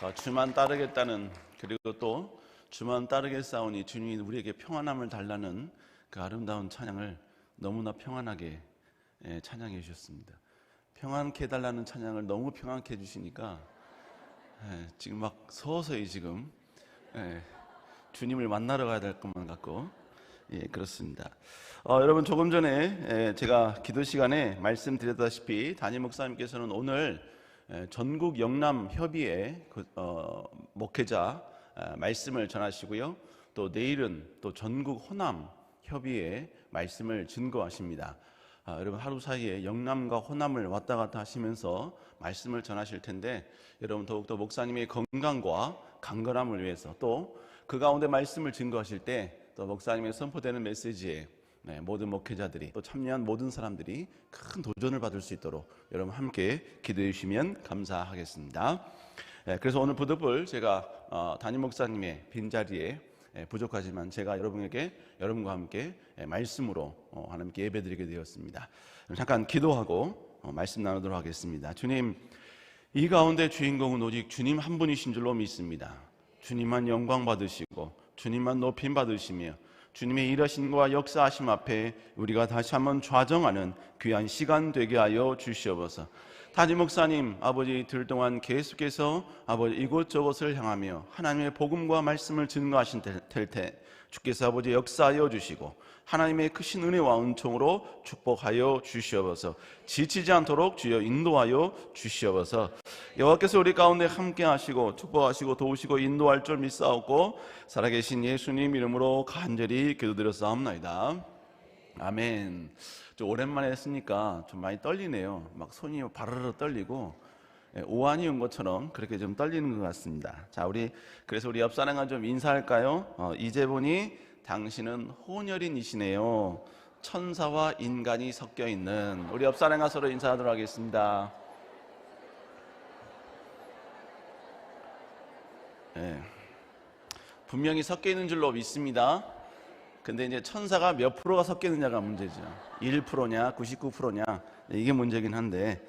주만 따르겠다는, 그리고 또 주만 따르겠사오니 주님이 우리에게 평안함을 달라는 그 아름다운 찬양을 너무나 평안하게 찬양해 주셨습니다. 평안케 해달라는 찬양을 너무 평안케 해주시니까 지금 막 서서히 지금 주님을 만나러 가야 될 것만 같고, 그렇습니다. 여러분, 조금 전에 제가 기도 시간에 말씀드렸다시피 담임 목사님께서는 오늘 전국 영남 협의회 목회자 말씀을 전하시고요, 또 내일은 또 전국 호남 협의회 말씀을 증거하십니다. 여러분, 하루 사이에 영남과 호남을 왔다 갔다 하시면서 말씀을 전하실 텐데, 여러분 더욱더 목사님의 건강과 강건함을 위해서, 또 그 가운데 말씀을 증거하실 때 또 목사님의 선포되는 메시지에 모든 목회자들이, 또 참여한 모든 사람들이 큰 도전을 받을 수 있도록 여러분 함께 기도해 주시면 감사하겠습니다. 그래서 오늘 부득불 제가 담임 목사님의 빈자리에 부족하지만 제가 여러분과 함께 말씀으로 하나님께 예배드리게 되었습니다. 잠깐 기도하고 말씀 나누도록 하겠습니다. 주님, 이 가운데 주인공은 오직 주님 한 분이신 줄로 믿습니다. 주님만 영광 받으시고 주님만 높임 받으시며 주님의 일하심과 역사하심 앞에 우리가 다시 한번 좌정하는 귀한 시간 되게 하여 주시옵소서. 담임 목사님 아버지 들 동안 계속해서 아버지 이곳저곳을 향하며 하나님의 복음과 말씀을 증거하신 때 주께서 아버지 역사하여 주시고 하나님의 크신 은혜와 은총으로 축복하여 주시옵소서. 지치지 않도록 주여 인도하여 주시옵소서. 여호와께서 우리 가운데 함께 하시고 축복하시고 도우시고 인도할 줄 믿사옵고 살아계신 예수님 이름으로 간절히 기도드렸사옵나이다. 아멘. 좀 오랜만에 했으니까 좀 많이 떨리네요. 막 손이 바르르 떨리고 오한이 온 것처럼 그렇게 좀 떨리는 것 같습니다. 자, 그래서 우리 옆 사람과 좀 인사할까요? 이제 보니 당신은 혼혈인이시네요. 천사와 인간이 섞여 있는 우리 옆 사람과 서로 인사하도록 하겠습니다. 분명히 섞여 있는 줄로 믿습니다. 근데 이제 천사가 몇 프로가 섞여 있느냐가 문제죠. 1%냐 99%냐 이게 문제긴 한데,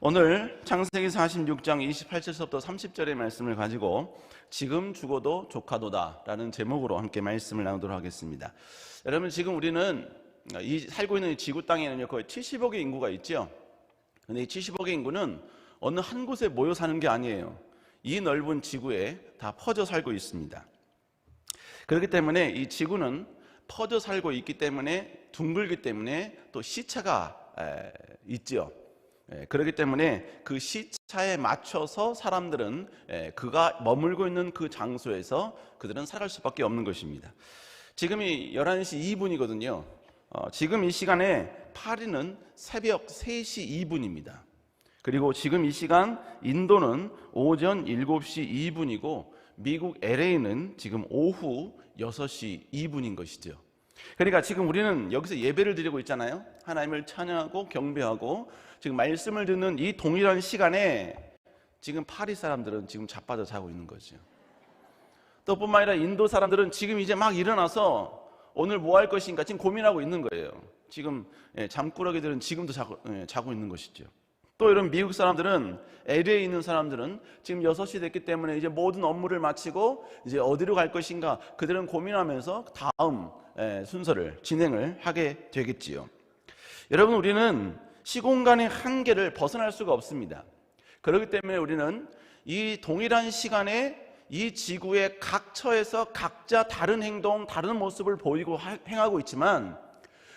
오늘 창세기 46장 28절부터 30절의 말씀을 가지고 지금 죽어도 조카도다 라는 제목으로 함께 말씀을 나누도록 하겠습니다. 여러분, 지금 우리는 살고 있는 이 지구 땅에는 거의 70억의 인구가 있죠. 근데 이 70억의 인구는 어느 한 곳에 모여 사는 게 아니에요. 이 넓은 지구에 다 퍼져 살고 있습니다. 그렇기 때문에 이 지구는 퍼져 살고 있기 때문에, 둥글기 때문에 또 시차가 있죠. 그렇기 때문에 그 시차에 맞춰서 사람들은 그가 머물고 있는 그 장소에서 그들은 살아갈 수밖에 없는 것입니다. 지금이 11시 2분이거든요. 지금 이 시간에 파리는 새벽 3시 2분입니다. 그리고 지금 이 시간 인도는 오전 7시 2분이고 미국 LA는 지금 오후 6시 2분인 것이죠. 그러니까 지금 우리는 여기서 예배를 드리고 있잖아요. 하나님을 찬양하고 경배하고 지금 말씀을 듣는 이 동일한 시간에 지금 파리 사람들은 지금 자빠져 자고 있는 거죠. 또 뿐만 아니라 인도 사람들은 지금 이제 막 일어나서 오늘 뭐 할 것인가 지금 고민하고 있는 거예요. 지금 잠꾸러기들은 지금도 자고 있는 것이죠. 또 이런 미국 사람들은, LA에 있는 사람들은 지금 6시 됐기 때문에 이제 모든 업무를 마치고 이제 어디로 갈 것인가 그들은 고민하면서 다음 순서를 진행을 하게 되겠지요. 여러분, 우리는 시공간의 한계를 벗어날 수가 없습니다. 그렇기 때문에 우리는 이 동일한 시간에 이 지구의 각 처에서 각자 다른 행동, 다른 모습을 보이고 행하고 있지만,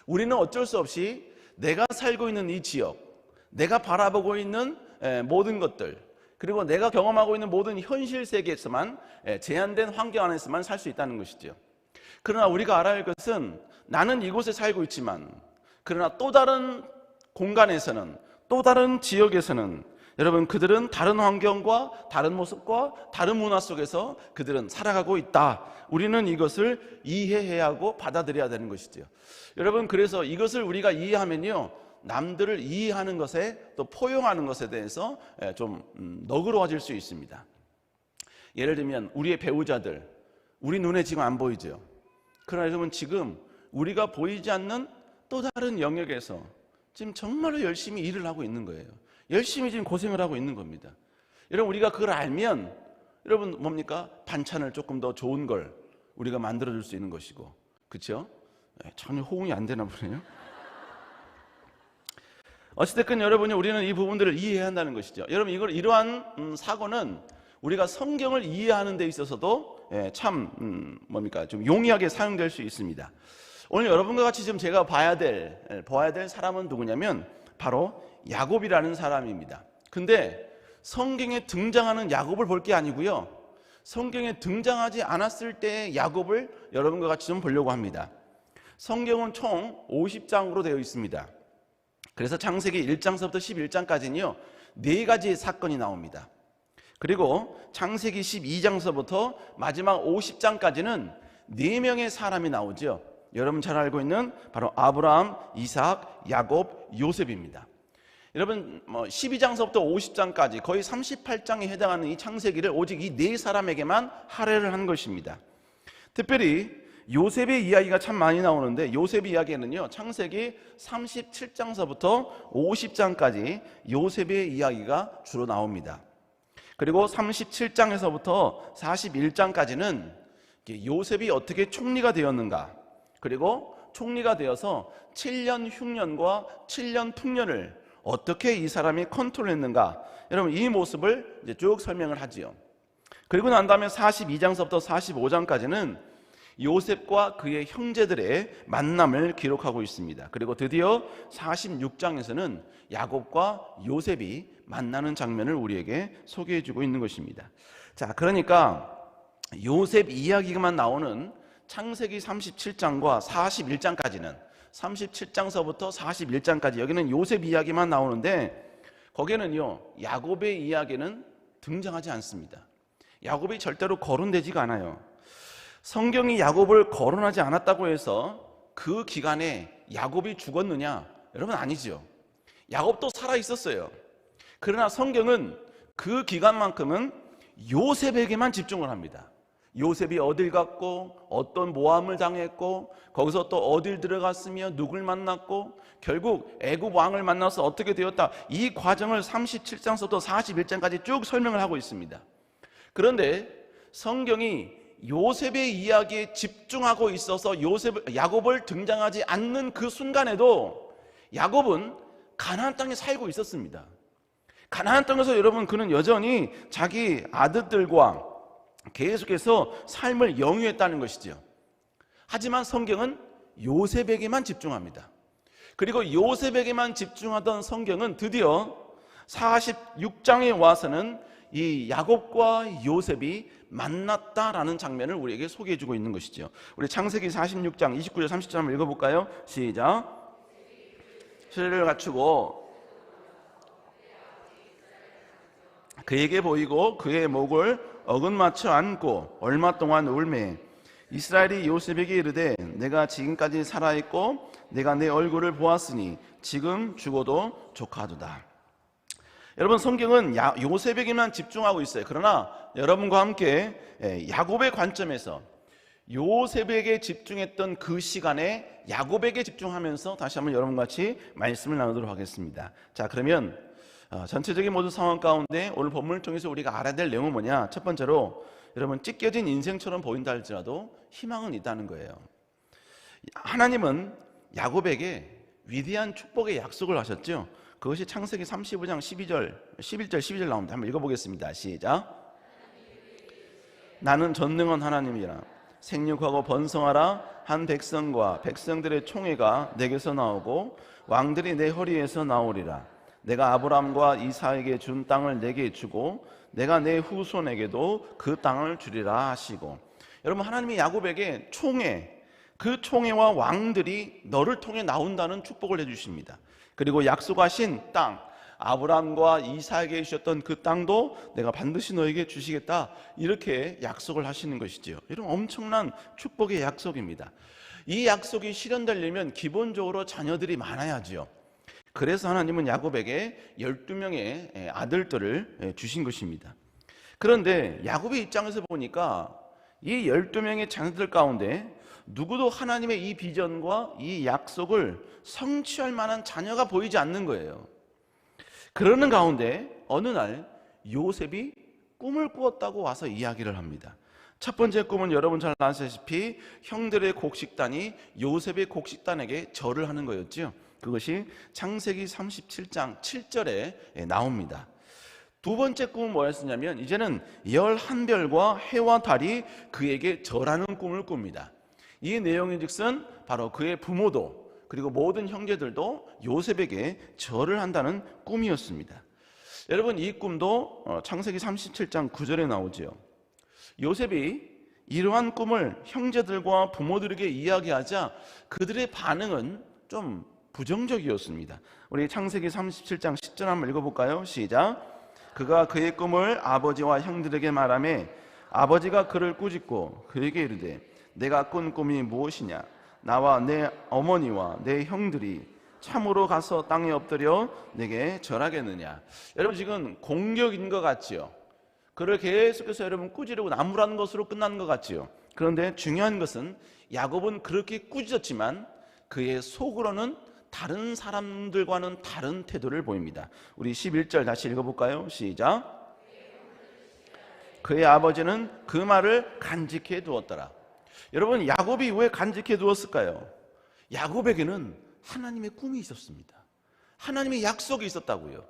우리는 어쩔 수 없이 내가 살고 있는 이 지역, 내가 바라보고 있는 모든 것들, 그리고 내가 경험하고 있는 모든 현실 세계에서만, 제한된 환경 안에서만 살 수 있다는 것이죠. 그러나 우리가 알아야 할 것은, 나는 이곳에 살고 있지만 그러나 또 다른 공간에서는, 또 다른 지역에서는 여러분, 그들은 다른 환경과 다른 모습과 다른 문화 속에서 그들은 살아가고 있다. 우리는 이것을 이해해야 하고 받아들여야 되는 것이죠. 여러분, 그래서 이것을 우리가 이해하면요, 남들을 이해하는 것에, 또 포용하는 것에 대해서 좀 너그러워질 수 있습니다. 예를 들면 우리의 배우자들, 우리 눈에 지금 안 보이죠. 그러나 여러분, 지금 우리가 보이지 않는 또 다른 영역에서 지금 정말로 열심히 일을 하고 있는 거예요. 열심히 지금 고생을 하고 있는 겁니다. 여러분, 우리가 그걸 알면 여러분 뭡니까? 반찬을 조금 더 좋은 걸 우리가 만들어줄 수 있는 것이고, 그렇죠? 전혀 호응이 안 되나 보네요. 어찌됐건 여러분이 우리는 이 부분들을 이해해야 한다는 것이죠. 여러분 이러한 사고는 우리가 성경을 이해하는 데 있어서도 참 좀 용이하게 사용될 수 있습니다. 오늘 여러분과 같이 지금 제가 봐야 될 사람은 누구냐면 바로 야곱이라는 사람입니다. 근데 성경에 등장하는 야곱을 볼 게 아니고요, 성경에 등장하지 않았을 때의 야곱을 여러분과 같이 좀 보려고 합니다. 성경은 총 50장으로 되어 있습니다. 그래서 창세기 1장서부터 11장까지는요 4가지의 사건이 나옵니다. 그리고 창세기 12장서부터 마지막 50장까지는 4명의 사람이 나오죠. 여러분 잘 알고 있는 바로 아브라함, 이삭, 야곱, 요셉입니다. 여러분 12장서부터 50장까지 거의 38장에 해당하는 이 창세기를 오직 이 4사람에게만 할애를 한 것입니다. 특별히 요셉의 이야기가 참 많이 나오는데, 요셉 이야기에는요 창세기 37장서부터 50장까지 요셉의 이야기가 주로 나옵니다. 그리고 37장에서부터 41장까지는 요셉이 어떻게 총리가 되었는가, 그리고 총리가 되어서 7년 흉년과 7년 풍년을 어떻게 이 사람이 컨트롤했는가, 여러분 이 모습을 이제 쭉 설명을 하지요. 그리고 난 다음에 42장서부터 45장까지는 요셉과 그의 형제들의 만남을 기록하고 있습니다. 그리고 드디어 46장에서는 야곱과 요셉이 만나는 장면을 우리에게 소개해 주고 있는 것입니다. 자, 그러니까 요셉 이야기만 나오는 창세기 37장과 41장까지는 37장서부터 41장까지 여기는 요셉 이야기만 나오는데, 거기에는요 야곱의 이야기는 등장하지 않습니다. 야곱이 절대로 거론되지가 않아요. 성경이 야곱을 거론하지 않았다고 해서 그 기간에 야곱이 죽었느냐? 여러분 아니죠. 야곱도 살아 있었어요. 그러나 성경은 그 기간만큼은 요셉에게만 집중을 합니다. 요셉이 어딜 갔고 어떤 모함을 당했고 거기서 또 어딜 들어갔으며 누굴 만났고 결국 애굽 왕을 만나서 어떻게 되었다, 이 과정을 37장부터 41장까지 쭉 설명을 하고 있습니다. 그런데 성경이 요셉의 이야기에 집중하고 있어서 야곱을 등장하지 않는 그 순간에도 야곱은 가나안 땅에 살고 있었습니다. 가나안 땅에서 여러분 그는 여전히 자기 아들들과 계속해서 삶을 영위했다는 것이죠. 하지만 성경은 요셉에게만 집중합니다. 그리고 요셉에게만 집중하던 성경은 드디어 46장에 와서는 이 야곱과 요셉이 만났다라는 장면을 우리에게 소개해주고 있는 것이죠. 우리 창세기 46장 29절 30절 한번 읽어볼까요? 시작. 신뢰를 갖추고 그에게 보이고 그의 목을 어긋맞춰 안고 얼마 동안 울매 이스라엘이 요셉에게 이르되 내가 지금까지 살아있고 내가 내 얼굴을 보았으니 지금 죽어도 조카도다. 여러분 성경은 요셉에게만 집중하고 있어요. 그러나 여러분과 함께 야곱의 관점에서 요셉에게 집중했던 그 시간에 야곱에게 집중하면서 다시 한번 여러분과 같이 말씀을 나누도록 하겠습니다. 자, 그러면 전체적인 모든 상황 가운데 오늘 본문을 통해서 우리가 알아야 될 내용은 뭐냐? 첫 번째로 여러분 찢겨진 인생처럼 보인다 할지라도 희망은 있다는 거예요. 하나님은 야곱에게 위대한 축복의 약속을 하셨죠. 그것이 창세기 35장 11절 12절 나옵니다. 한번 읽어보겠습니다. 시작. 나는 전능한 하나님이라 생육하고 번성하라. 한 백성과 백성들의 총회가 내게서 나오고 왕들이 내 허리에서 나오리라. 내가 아브람과 이삭에게 준 땅을 내게 주고 내가 내 후손에게도 그 땅을 주리라 하시고, 여러분 하나님이 야곱에게 총회, 그 총회와 왕들이 너를 통해 나온다는 축복을 해주십니다. 그리고 약속하신 땅, 아브람과 이삭에게 주셨던 그 땅도 내가 반드시 너에게 주시겠다, 이렇게 약속을 하시는 것이지요. 이런 엄청난 축복의 약속입니다. 이 약속이 실현되려면 기본적으로 자녀들이 많아야지요. 그래서 하나님은 야곱에게 12명의 아들들을 주신 것입니다. 그런데 야곱의 입장에서 보니까 이 12명의 자녀들 가운데 누구도 하나님의 이 비전과 이 약속을 성취할 만한 자녀가 보이지 않는 거예요. 그러는 가운데 어느 날 요셉이 꿈을 꾸었다고 와서 이야기를 합니다. 첫 번째 꿈은 여러분 잘 아시다시피 형들의 곡식단이 요셉의 곡식단에게 절을 하는 거였죠. 그것이 창세기 37장 7절에 나옵니다. 두 번째 꿈은 뭐였냐면 이제는 11별과 해와 달이 그에게 절하는 꿈을 꿉니다. 이 내용인즉슨 바로 그의 부모도 그리고 모든 형제들도 요셉에게 절을 한다는 꿈이었습니다. 여러분, 이 꿈도 창세기 37장 9절에 나오지요. 요셉이 이러한 꿈을 형제들과 부모들에게 이야기하자 그들의 반응은 좀 부정적이었습니다. 우리 창세기 37장 10절 한번 읽어볼까요? 시작. 그가 그의 꿈을 아버지와 형들에게 말하며 아버지가 그를 꾸짖고 그에게 이르되 내가 꾼 꿈이 무엇이냐? 나와 내 어머니와 내 형들이 참으로 가서 땅에 엎드려 내게 절하겠느냐? 여러분, 지금 공격인 것 같지요? 그를 계속해서 여러분 꾸지르고 나무라는 것으로 끝나는 것 같지요? 그런데 중요한 것은 야곱은 그렇게 꾸짖었지만 그의 속으로는 다른 사람들과는 다른 태도를 보입니다. 우리 11절 다시 읽어볼까요? 시작. 그의 아버지는 그 말을 간직해 두었더라. 여러분, 야곱이 왜 간직해 두었을까요? 야곱에게는 하나님의 꿈이 있었습니다. 하나님의 약속이 있었다고요.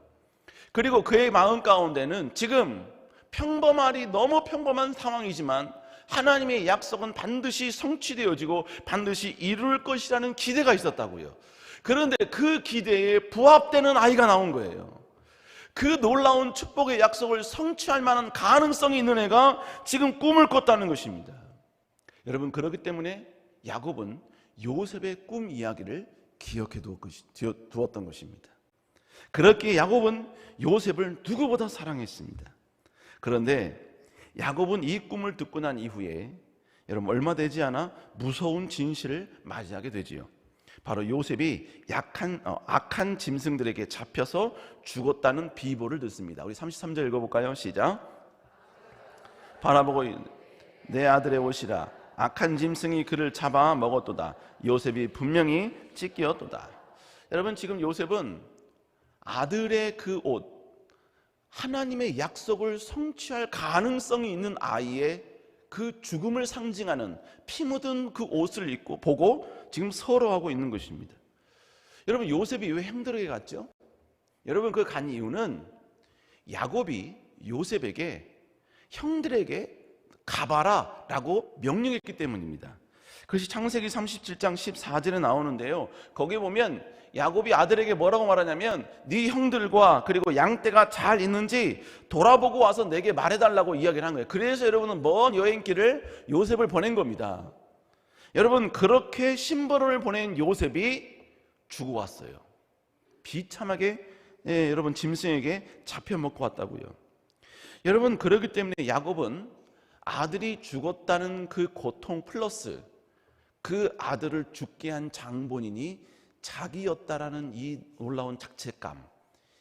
그리고 그의 마음 가운데는 지금 너무 평범한 상황이지만 하나님의 약속은 반드시 성취되어지고 반드시 이룰 것이라는 기대가 있었다고요. 그런데 그 기대에 부합되는 아이가 나온 거예요. 그 놀라운 축복의 약속을 성취할 만한 가능성이 있는 애가 지금 꿈을 꿨다는 것입니다. 여러분, 그렇기 때문에 야곱은 요셉의 꿈 이야기를 기억해 두었던 것입니다. 그렇게 야곱은 요셉을 누구보다 사랑했습니다. 그런데 야곱은 이 꿈을 듣고 난 이후에 여러분 얼마 되지 않아 무서운 진실을 맞이하게 되지요. 바로 요셉이 악한 짐승들에게 잡혀서 죽었다는 비보를 듣습니다. 우리 33절 읽어볼까요? 시작. 바라보고 내 아들의 옷이라 악한 짐승이 그를 잡아 먹었도다. 요셉이 분명히 찢기었도다. 여러분, 지금 요셉은 아들의 그 옷, 하나님의 약속을 성취할 가능성이 있는 아이의 그 죽음을 상징하는 피 묻은 그 옷을 입고 보고 지금 서러워하고 있는 것입니다. 여러분, 요셉이 왜 형들에게 갔죠? 여러분, 그 간 이유는 야곱이 요셉에게 형들에게 가봐라 라고 명령했기 때문입니다. 그것이 창세기 37장 14절에 나오는데요, 거기 보면 야곱이 아들에게 뭐라고 말하냐면 네 형들과 그리고 양떼가 잘 있는지 돌아보고 와서 내게 말해달라고 이야기를 한 거예요. 그래서 여러분은 먼 여행길을 요셉을 보낸 겁니다. 여러분, 그렇게 심부름을 보낸 요셉이 죽어왔어요. 비참하게 여러분 짐승에게 잡혀 먹고 왔다고요. 여러분, 그렇기 때문에 야곱은 아들이 죽었다는 그 고통 플러스 그 아들을 죽게 한 장본인이 자기였다라는 이 놀라운 자책감,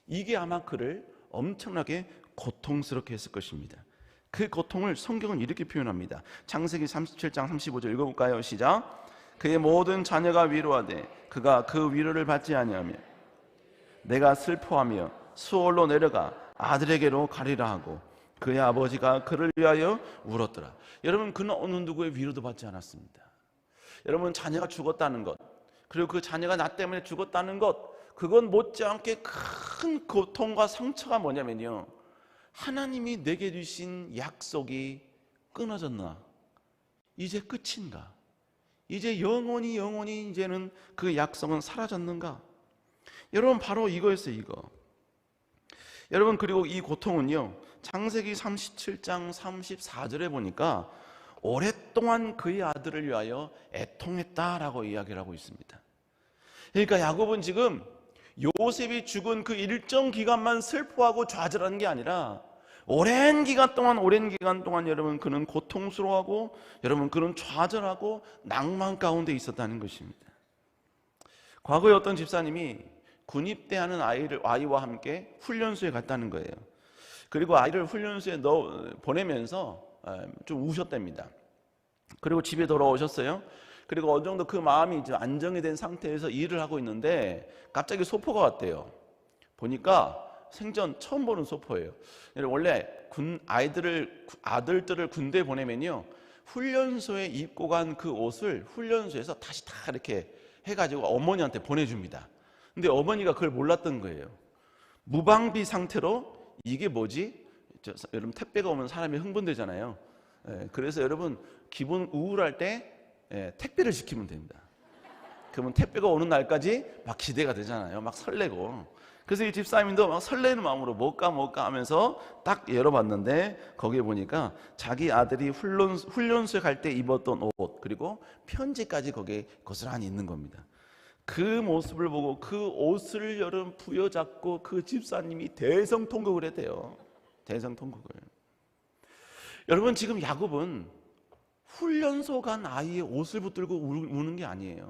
이게 아마 그를 엄청나게 고통스럽게 했을 것입니다. 그 고통을 성경은 이렇게 표현합니다. 창세기 37장 35절 읽어볼까요? 시작. 그의 모든 자녀가 위로하되 그가 그 위로를 받지 아니하며 내가 슬퍼하며 수월로 내려가 아들에게로 가리라 하고 그의 아버지가 그를 위하여 울었더라. 여러분, 그는 어느 누구의 위로도 받지 않았습니다. 여러분, 자녀가 죽었다는 것, 그리고 그 자녀가 나 때문에 죽었다는 것, 그건 못지않게 큰 고통과 상처가 뭐냐면요, 하나님이 내게 주신 약속이 끊어졌나? 이제 끝인가? 이제 영원히 이제는 그 약속은 사라졌는가? 여러분, 바로 이거였어요, 이거. 여러분, 그리고 이 고통은요, 창세기 37장 34절에 보니까 오랫동안 그의 아들을 위하여 애통했다라고 이야기를 하고 있습니다. 그러니까 야곱은 지금 요셉이 죽은 그 일정 기간만 슬퍼하고 좌절하는 게 아니라 오랜 기간 동안 여러분 그는 고통스러워하고 여러분 그는 좌절하고 낭만 가운데 있었다는 것입니다. 과거에 어떤 집사님이 군입대하는 아이와 함께 훈련소에 갔다는 거예요. 그리고 아이를 훈련소에 보내면서 좀 우셨답니다. 그리고 집에 돌아오셨어요. 그리고 어느 정도 그 마음이 이제 안정이 된 상태에서 일을 하고 있는데 갑자기 소포가 왔대요. 보니까 생전 처음 보는 소포예요. 원래 아들들을 군대에 보내면요, 훈련소에 입고 간 그 옷을 훈련소에서 다시 다 이렇게 해가지고 어머니한테 보내줍니다. 근데 어머니가 그걸 몰랐던 거예요. 무방비 상태로 이게 뭐지? 여러분, 택배가 오면 사람이 흥분되잖아요. 그래서 여러분, 기분 우울할 때 택배를 시키면 됩니다. 그러면 택배가 오는 날까지 막 기대가 되잖아요. 막 설레고. 그래서 이 집사님도 막 설레는 마음으로 뭘까 하면서 딱 열어봤는데, 거기에 보니까 자기 아들이 훈련소에 갈 때 입었던 옷, 그리고 편지까지 거기에 고스란히 있는 겁니다. 그 모습을 보고 그 옷을 여러분 부여잡고 그 집사님이 대성통곡을 했대요. 대성통곡을. 여러분, 지금 야곱은 훈련소 간 아이의 옷을 붙들고 우는 게 아니에요.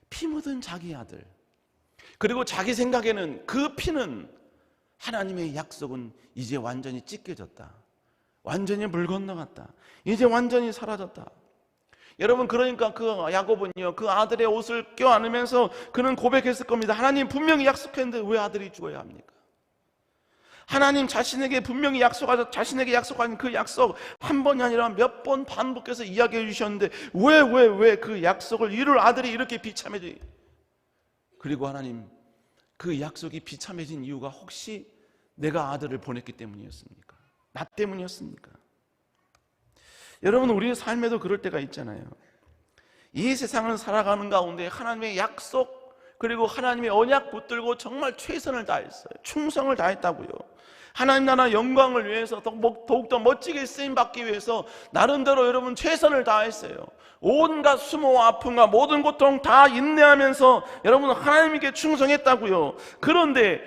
피 묻은 자기 아들, 그리고 자기 생각에는 그 피는, 하나님의 약속은 이제 완전히 찢겨졌다, 완전히 물 건너갔다, 이제 완전히 사라졌다. 여러분, 그러니까 그 야곱은요, 그 아들의 옷을 껴안으면서 그는 고백했을 겁니다. 하나님 분명히 약속했는데 왜 아들이 죽어야 합니까? 하나님 자신에게 분명히 자신에게 약속한 그 약속 한 번이 아니라 몇 번 반복해서 이야기해 주셨는데 왜 그 약속을 이룰 아들이 이렇게 비참해지? 그리고 하나님, 그 약속이 비참해진 이유가 혹시 내가 아들을 보냈기 때문이었습니까? 나 때문이었습니까? 여러분, 우리의 삶에도 그럴 때가 있잖아요. 이 세상을 살아가는 가운데 하나님의 약속, 그리고 하나님의 언약 붙들고 정말 최선을 다했어요. 충성을 다했다고요. 하나님 나라 영광을 위해서 더욱더 멋지게 쓰임받기 위해서 나름대로 여러분 최선을 다했어요. 온갖 수모와 아픔과 모든 고통 다 인내하면서 여러분 하나님께 충성했다고요. 그런데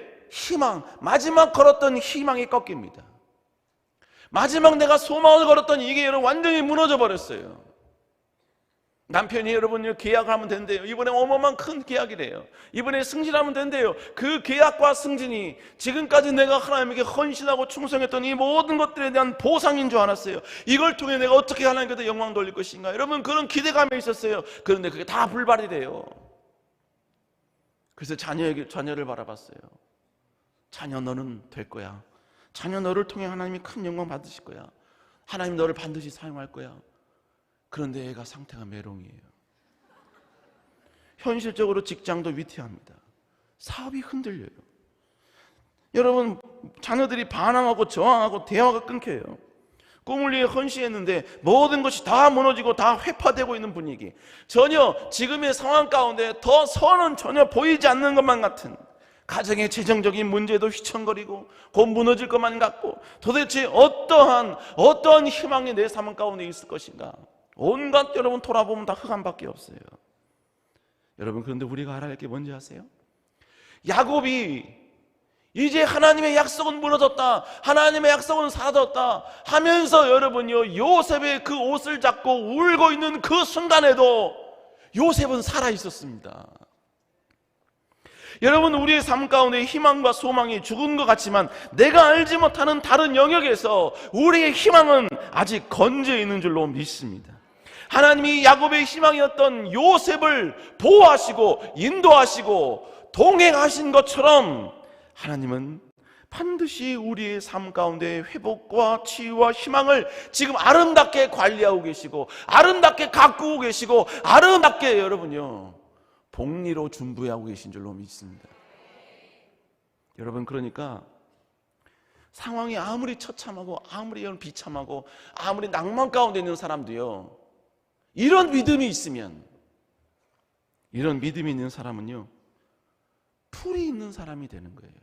마지막 걸었던 희망이 꺾입니다. 마지막 내가 소망을 걸었던 이게 여러분 완전히 무너져 버렸어요. 남편이 여러분 계약을 하면 된대요. 이번에 어마어마한 큰 계약이래요. 이번에 승진하면 된대요. 그 계약과 승진이 지금까지 내가 하나님에게 헌신하고 충성했던 이 모든 것들에 대한 보상인 줄 알았어요. 이걸 통해 내가 어떻게 하나님께 영광 돌릴 것인가, 여러분 그런 기대감이 있었어요. 그런데 그게 다 불발이래요. 그래서 자녀를 바라봤어요. 자녀, 너는 될 거야. 자녀, 너를 통해 하나님이 큰 영광 받으실 거야. 하나님 너를 반드시 사용할 거야. 그런데 애가 상태가 메롱이에요. 현실적으로 직장도 위태합니다. 사업이 흔들려요. 여러분, 자녀들이 반항하고 저항하고 대화가 끊겨요. 꿈을 위해 헌신했는데 모든 것이 다 무너지고 다 회파되고 있는 분위기. 전혀 지금의 상황 가운데 더 선은 전혀 보이지 않는 것만 같은, 가정의 재정적인 문제도 휘청거리고 곧 무너질 것만 같고, 도대체 어떠한 희망이 내 삶 가운데 있을 것인가. 온갖 여러분 돌아보면 다 흑암밖에 없어요. 여러분, 그런데 우리가 알아야 할 게 뭔지 아세요? 야곱이 이제 하나님의 약속은 무너졌다, 하나님의 약속은 사라졌다 하면서 여러분요, 요셉의 그 옷을 잡고 울고 있는 그 순간에도 요셉은 살아 있었습니다. 여러분, 우리의 삶 가운데 희망과 소망이 죽은 것 같지만 내가 알지 못하는 다른 영역에서 우리의 희망은 아직 건져 있는 줄로 믿습니다. 하나님이 야곱의 희망이었던 요셉을 보호하시고 인도하시고 동행하신 것처럼 하나님은 반드시 우리의 삶 가운데 회복과 치유와 희망을 지금 아름답게 관리하고 계시고 아름답게 가꾸고 계시고 아름답게 여러분요 복리로 준비하고 계신 줄로 믿습니다. 여러분, 그러니까 상황이 아무리 처참하고 아무리 비참하고 아무리 낭만 가운데 있는 사람도요, 이런 믿음이 있으면, 이런 믿음이 있는 사람은요 풀이 있는 사람이 되는 거예요.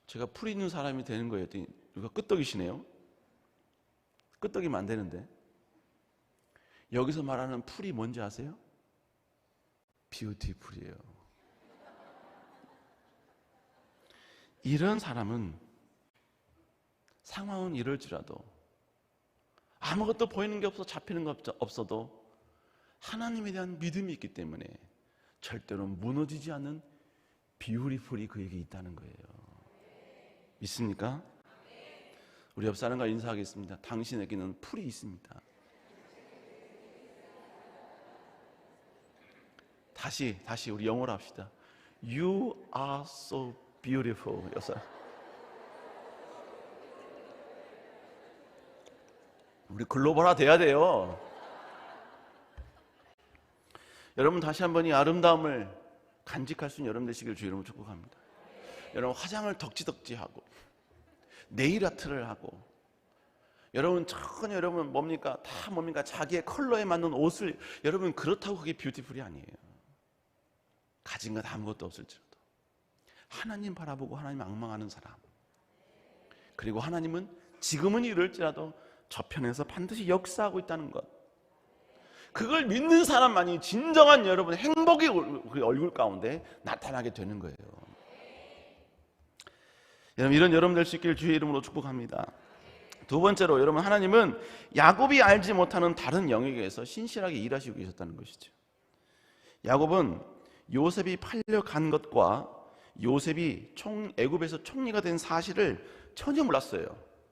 제가 풀이 있는 사람이 되는 거예요. 누가 끄떡이시네요. 끄떡이면 안 되는데. 여기서 말하는 풀이 뭔지 아세요? 뷰티풀이에요. 이런 사람은 상황은 이럴지라도, 아무것도 보이는 게 없어 잡히는 게 없어도 하나님에 대한 믿음이 있기 때문에 절대로 무너지지 않는 뷰티풀이 그에게 있다는 거예요. 믿습니까? 우리 옆 사람과 인사하겠습니다. 당신에게는 풀이 있습니다. 다시 우리 영어로 합시다. You are so beautiful 였어요. 우리 글로벌화 돼야 돼요. 여러분 다시 한번 이 아름다움을 간직할 수 있는 여러분 되시길 주 이름으로 축복합니다. 여러분 화장을 덕지덕지하고 네일 아트를 하고 여러분 전혀 여러분 뭡니까? 다 뭡니까? 자기의 컬러에 맞는 옷을 여러분 그렇다고 그게 뷰티풀이 아니에요. 가진 것 아무것도 없을지라도 하나님 바라보고 하나님 앙망하는 사람, 그리고 하나님은 지금은 이럴지라도 저편에서 반드시 역사하고 있다는 것, 그걸 믿는 사람만이 진정한 여러분 행복이 그 얼굴 가운데 나타나게 되는 거예요. 여러분 이런 여러분 될 수 있기를 주의 이름으로 축복합니다. 두 번째로 여러분 하나님은 야곱이 알지 못하는 다른 영역에서 신실하게 일하시고 계셨다는 것이죠. 야곱은 요셉이 팔려간 것과 요셉이 애굽에서 총리가 된 사실을 전혀 몰랐어요.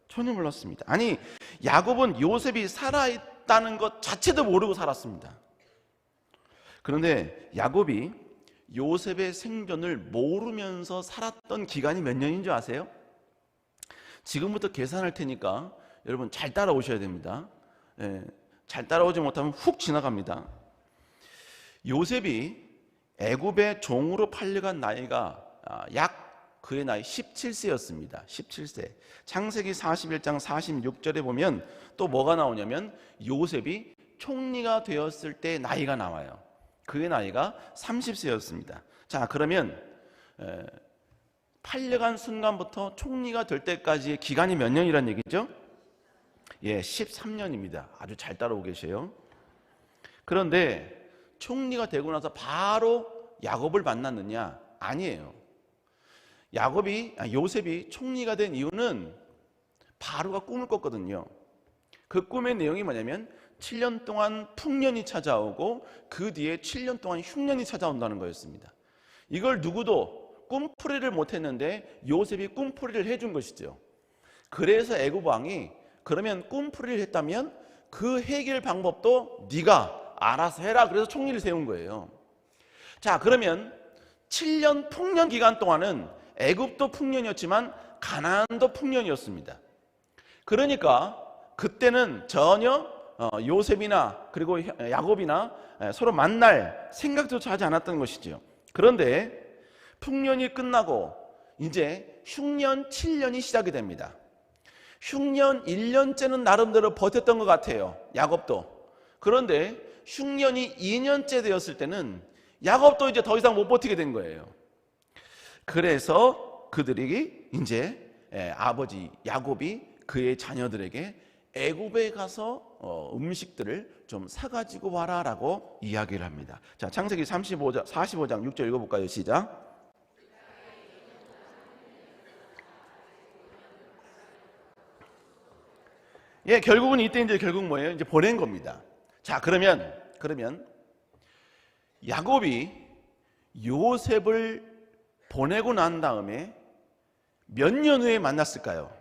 전혀 몰랐습니다. 아니 야곱은 요셉이 살아있다는 것 자체도 모르고 살았습니다. 그런데 야곱이 요셉의 생존을 모르면서 살았던 기간이 몇 년인 줄 아세요? 지금부터 계산할 테니까 여러분 잘 따라오셔야 됩니다. 잘 따라오지 못하면 훅 지나갑니다. 요셉이 애굽의 종으로 팔려간 나이가 약 그의 나이 17세였습니다. 17세. 창세기 41장 46절에 보면 또 뭐가 나오냐면 요셉이 총리가 되었을 때 나이가 나와요. 그의 나이가 30세였습니다. 자, 그러면 팔려간 순간부터 총리가 될 때까지의 기간이 몇 년이란 얘기죠? 예, 13년입니다. 아주 잘 따라오고 계세요. 그런데 총리가 되고 나서 바로 야곱을 만났느냐? 아니에요. 요셉이 총리가 된 이유는 바로가 꿈을 꿨거든요. 그 꿈의 내용이 뭐냐면 7년 동안 풍년이 찾아오고 그 뒤에 7년 동안 흉년이 찾아온다는 거였습니다. 이걸 누구도 꿈풀이를 못했는데 요셉이 꿈풀이를 해준 것이죠. 그래서 애굽 왕이 그러면 꿈풀이를 했다면 그 해결 방법도 네가 알아서 해라. 그래서 총리를 세운 거예요. 자, 그러면 7년 풍년 기간 동안은 애굽도 풍년이었지만 가나안도 풍년이었습니다. 그러니까 그때는 전혀 요셉이나 그리고 야곱이나 서로 만날 생각조차 하지 않았던 것이죠. 그런데 풍년이 끝나고 이제 흉년 7년이 시작이 됩니다. 흉년 1년째는 나름대로 버텼던 것 같아요. 야곱도. 그런데 흉년이 2년째 되었을 때는 야곱도 이제 더 이상 못 버티게 된 거예요. 그래서 그들이 이제 아버지 야곱이 그의 자녀들에게 애굽에 가서 음식들을 좀 사가지고 와라라고 이야기를 합니다. 자, 창세기 45장 6절 읽어볼까요? 시작. 예, 결국은 이때 이제 결국 뭐예요? 이제 보낸 겁니다. 자, 그러면 야곱이 요셉을 보내고 난 다음에 몇 년 후에 만났을까요?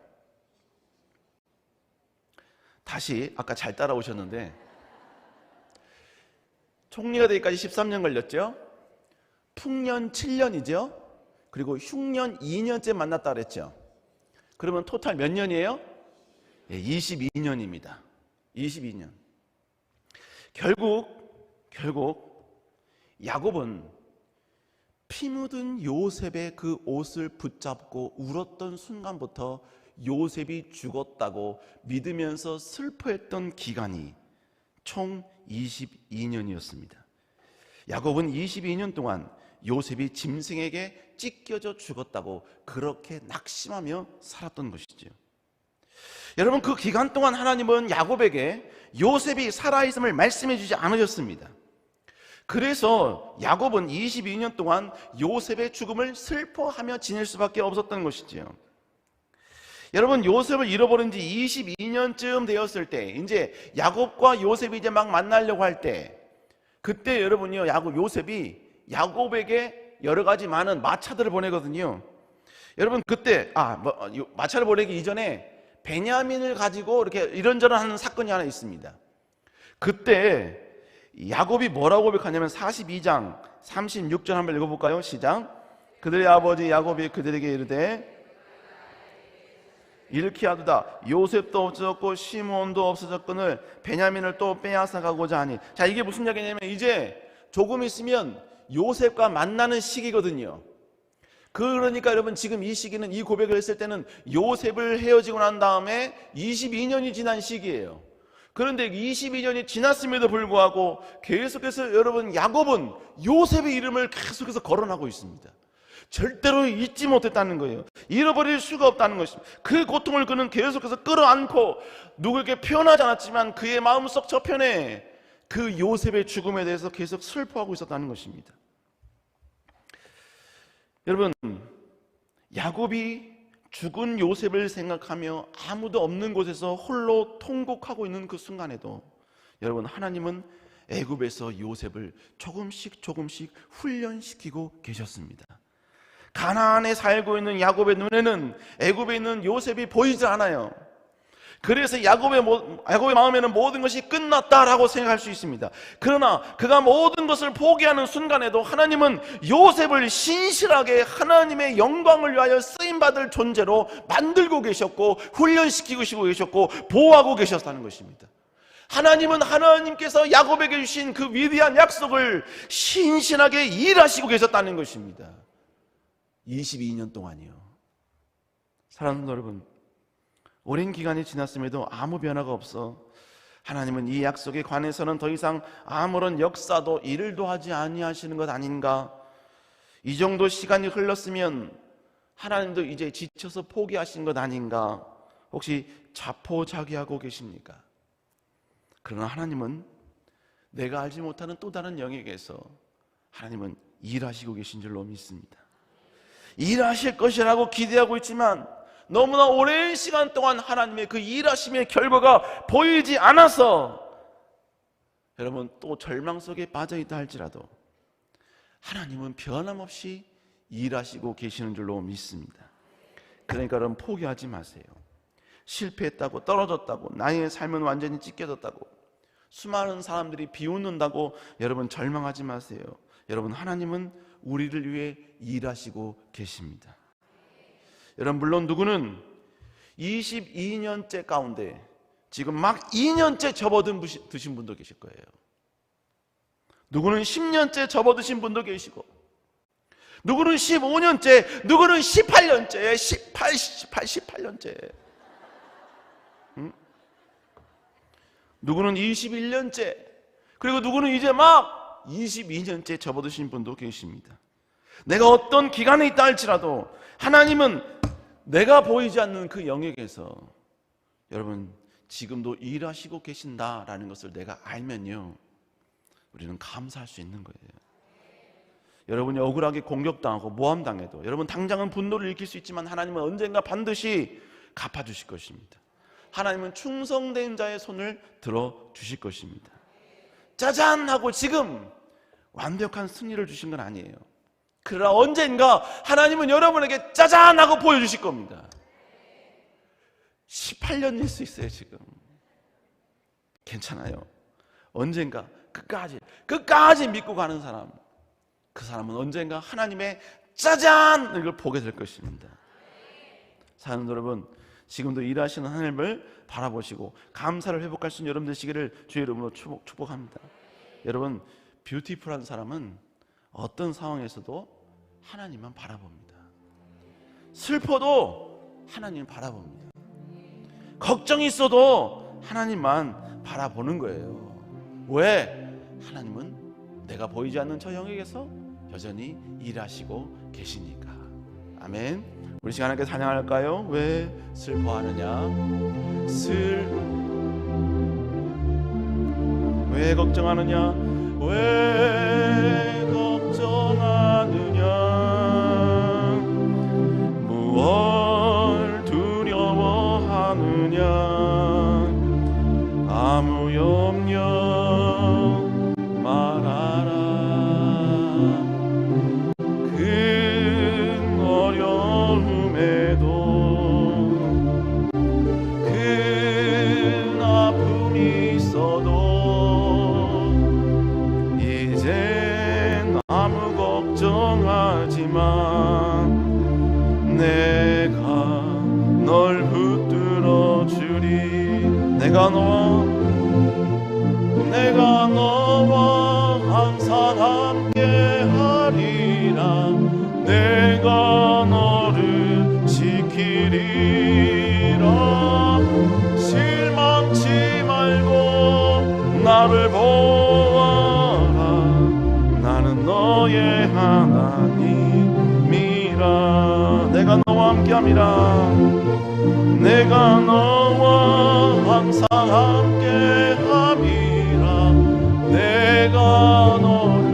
다시 아까 잘 따라오셨는데 총리가 되기까지 13년 걸렸죠? 풍년 7년이죠? 그리고 흉년 2년째 만났다 그랬죠? 그러면 토탈 몇 년이에요? 22년입니다. 22년. 결국 야곱은 피 묻은 요셉의 그 옷을 붙잡고 울었던 순간부터 요셉이 죽었다고 믿으면서 슬퍼했던 기간이 총 22년이었습니다. 야곱은 22년 동안 요셉이 짐승에게 찢겨져 죽었다고 그렇게 낙심하며 살았던 것이지요. 여러분, 그 기간 동안 하나님은 야곱에게 요셉이 살아있음을 말씀해 주지 않으셨습니다. 그래서 야곱은 22년 동안 요셉의 죽음을 슬퍼하며 지낼 수밖에 없었던 것이지요. 여러분, 요셉을 잃어버린 지 22년쯤 되었을 때 이제 야곱과 요셉이 이제 막 만나려고 할 때 그때 여러분요, 요셉이 야곱에게 여러 가지 많은 마차들을 보내거든요. 여러분, 그때 마차를 보내기 이전에 베냐민을 가지고 이렇게 이런저런 하는 사건이 하나 있습니다. 그때 야곱이 뭐라고 고백하냐면 42장 36절 한번 읽어볼까요? 시작. 그들의 아버지 야곱이 그들에게 이르되 이렇게 하도다. 요셉도 없어졌고 시므온도 없어졌거늘 베냐민을 또 빼앗아 가고자 하니. 자, 이게 무슨 이야기냐면 이제 조금 있으면 요셉과 만나는 시기거든요. 그러니까 여러분 지금 이 시기는, 이 고백을 했을 때는 요셉을 헤어지고 난 다음에 22년이 지난 시기예요. 그런데 22년이 지났음에도 불구하고 계속해서 여러분 야곱은 요셉의 이름을 계속해서 거론하고 있습니다. 절대로 잊지 못했다는 거예요. 잃어버릴 수가 없다는 것입니다. 그 고통을 그는 계속해서 끌어안고 누구에게 표현하지 않았지만 그의 마음속 저편에 그 요셉의 죽음에 대해서 계속 슬퍼하고 있었다는 것입니다. 여러분, 야곱이 죽은 요셉을 생각하며 아무도 없는 곳에서 홀로 통곡하고 있는 그 순간에도 여러분, 하나님은 애굽에서 요셉을 조금씩 훈련시키고 계셨습니다. 가나안에 살고 있는 야곱의 눈에는 애굽에 있는 요셉이 보이지 않아요. 그래서 야곱의 마음에는 모든 것이 끝났다라고 생각할 수 있습니다. 그러나 그가 모든 것을 포기하는 순간에도 하나님은 요셉을 신실하게 하나님의 영광을 위하여 쓰임받을 존재로 만들고 계셨고 훈련시키고 계셨고 보호하고 계셨다는 것입니다. 하나님은 하나님께서 야곱에게 주신 그 위대한 약속을 신실하게 일하시고 계셨다는 것입니다. 22년 동안이요. 사랑하는 여러분, 오랜 기간이 지났음에도 아무 변화가 없어 하나님은 이 약속에 관해서는 더 이상 아무런 역사도 일도 하지 아니하시는 것 아닌가? 이 정도 시간이 흘렀으면 하나님도 이제 지쳐서 포기하신 것 아닌가? 혹시 자포자기하고 계십니까? 그러나 하나님은 내가 알지 못하는 또 다른 영역에서 하나님은 일하시고 계신 줄로 믿습니다. 일하실 것이라고 기대하고 있지만 너무나 오랜 시간 동안 하나님의 그 일하심의 결과가 보이지 않아서 여러분 또 절망 속에 빠져있다 할지라도 하나님은 변함없이 일하시고 계시는 줄로 믿습니다. 그러니까 여러분 포기하지 마세요. 실패했다고, 떨어졌다고, 나의 삶은 완전히 찢겨졌다고, 수많은 사람들이 비웃는다고 여러분 절망하지 마세요. 여러분 하나님은 우리를 위해 일하시고 계십니다. 여러분 물론 누구는 22년째 가운데 지금 막 2년째 접어드신 분도 계실 거예요. 누구는 10년째 접어드신 분도 계시고, 누구는 15년째, 누구는 18년째, 18년째, 누구는 21년째, 그리고 누구는 이제 막 22년째 접어드신 분도 계십니다. 내가 어떤 기간에 있다 할지라도 하나님은 내가 보이지 않는 그 영역에서 여러분 지금도 일하시고 계신다라는 것을 내가 알면요, 우리는 감사할 수 있는 거예요. 여러분이 억울하게 공격당하고 모함당해도 여러분 당장은 분노를 일으킬 수 있지만 하나님은 언젠가 반드시 갚아주실 것입니다. 하나님은 충성된 자의 손을 들어주실 것입니다. 짜잔 하고 지금 완벽한 승리를 주신 건 아니에요. 그러나 언젠가 하나님은 여러분에게 짜잔 하고 보여주실 겁니다. 18년일 수 있어요. 지금 괜찮아요. 언젠가 끝까지 믿고 가는 사람, 그 사람은 언젠가 하나님의 짜잔 이걸 보게 될 것입니다. 사랑하는 여러분, 지금도 일하시는 하나님을 바라보시고 감사를 회복할 수 있는 여러분 되시기를 주의 이름으로 축복합니다. 여러분, 뷰티풀한 사람은 어떤 상황에서도 하나님만 바라봅니다. 슬퍼도 하나님 바라봅니다. 걱정이 있어도 하나님만 바라보는 거예요. 왜? 하나님은 내가 보이지 않는 저 영역에서 여전히 일하시고 계시니까. 아멘. 우리 시간 함께 찬양할까요? 왜 슬퍼하느냐? 왜 걱정하느냐? 왜 걱정하느냐? 무얼 두려워하느냐? 아무 염려 말아라. 큰 어려움에도 큰 아픔이 있어도 이제 나를 붙들어 주리. 내가 너와 항상 함께 하리라. 내가 너를 지키리라. 실망치 말고 나를 보아라. 나는 너의 하나님이라. 내가 너와 함께함이라. 내가 너와 항상 함께함이라. 내가 너를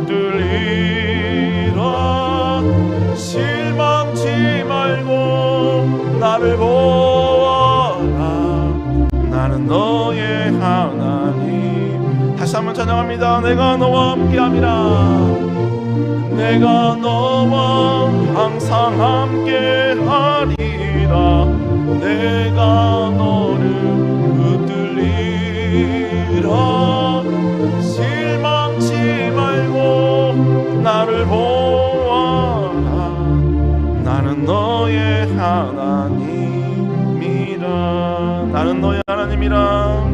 붙들리라. 실망치 말고 나를 보아라. 나는 너의 하나님. 다시 한번 찬양합니다. 내가 너와 함께함이라. 내가 너와 항상 함께하리라. 내가 너를 붙들리라. 실망치 말고 나를 보아라. 나는 너의 하나님이라. 나는 너의 하나님이라.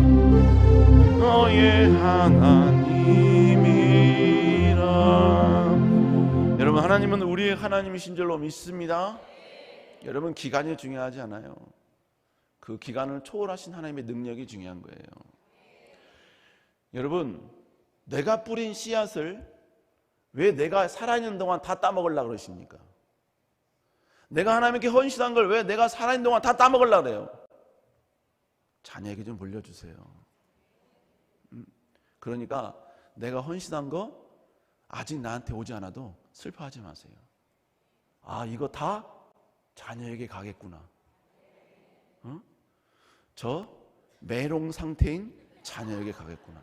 너의 하나님이라. 여러분, 하나님은 우리의 하나님이신 줄로 믿습니다. 여러분, 기간이 중요하지 않아요. 그 기간을 초월하신 하나님의 능력이 중요한 거예요. 여러분, 내가 뿌린 씨앗을 왜 내가 살아있는 동안 다 따먹으려고 그러십니까? 내가 하나님께 헌신한 걸 왜 내가 살아있는 동안 다 따먹으려고 그래요? 자녀에게 좀 물려주세요. 그러니까 내가 헌신한 거 아직 나한테 오지 않아도 슬퍼하지 마세요. 아, 이거 다 자녀에게 가겠구나. 저 메롱 상태인 자녀에게 가겠구나.